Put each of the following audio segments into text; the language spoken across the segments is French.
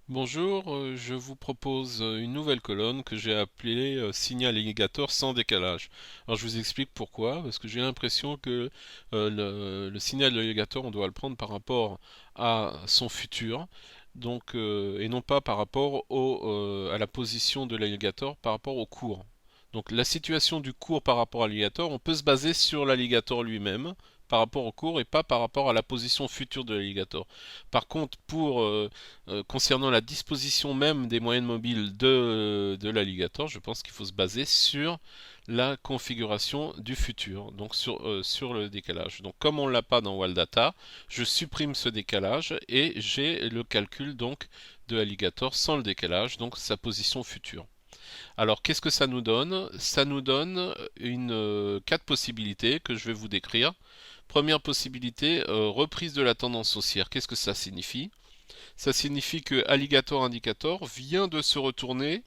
Bonjour, je vous propose une nouvelle colonne que j'ai appelée signal alligator sans décalage. Alors je vous explique pourquoi, parce que j'ai l'impression que le signal alligator, on doit le prendre par rapport à son futur, donc et non pas par rapport à la position de l'alligator par rapport au cours. Donc la situation du cours par rapport à l'alligator, on peut se baser sur l'alligator lui-même par rapport au cours et pas par rapport à la position future de l'alligator. Par contre, concernant la disposition même des moyennes mobiles de l'alligator, je pense qu'il faut se baser sur la configuration du futur, donc sur le décalage. Donc comme on ne l'a pas dans Waldata, je supprime ce décalage et j'ai le calcul donc de alligator sans le décalage, donc sa position future. Alors qu'est-ce que ça nous donne? Ça nous donne quatre possibilités que je vais vous décrire. Première possibilité, reprise de la tendance haussière. Qu'est-ce que ça signifie? Ça signifie que Alligator Indicator vient de se retourner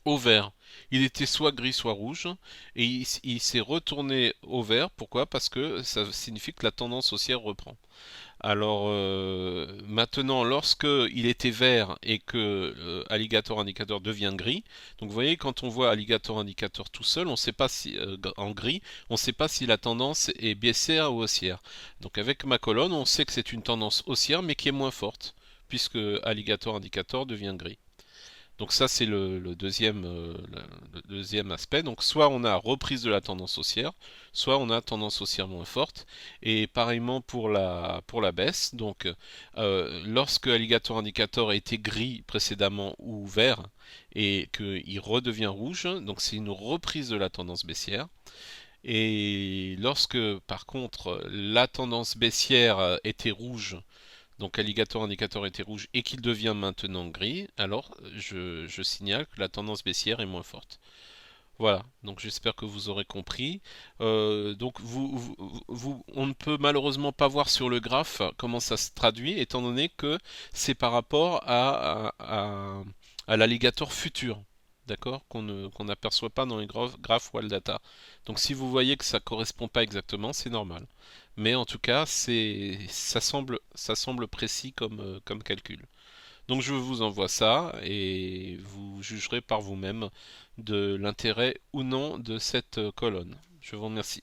au vert. Il était soit gris soit rouge et il s'est retourné au vert. Pourquoi? Parce que ça signifie que la tendance haussière reprend. Alors maintenant, lorsque il était vert et que Alligator Indicator devient gris, donc vous voyez quand on voit Alligator Indicator tout seul, on sait pas si en gris, on ne sait pas si la tendance est baissière ou haussière. Donc avec ma colonne, on sait que c'est une tendance haussière mais qui est moins forte puisque Alligator Indicator devient gris. Donc ça c'est le deuxième aspect. Donc soit on a reprise de la tendance haussière, soit on a tendance haussière moins forte. Et pareillement pour la baisse. Donc lorsque Alligator Indicator a été gris précédemment ou vert et qu'il redevient rouge, donc c'est une reprise de la tendance baissière. Et lorsque par contre la tendance baissière était rouge, donc Alligator indicateur était rouge et qu'il devient maintenant gris, alors je signale que la tendance baissière est moins forte. Voilà, donc j'espère que vous aurez compris. Donc on ne peut malheureusement pas voir sur le graphe comment ça se traduit, étant donné que c'est par rapport à l'alligator futur, d'accord, qu'on n'aperçoit pas dans les graphes Waldata. Donc si vous voyez que ça ne correspond pas exactement, c'est normal. Mais en tout cas, ça semble précis comme calcul. Donc je vous envoie ça et vous jugerez par vous-même de l'intérêt ou non de cette colonne. Je vous remercie.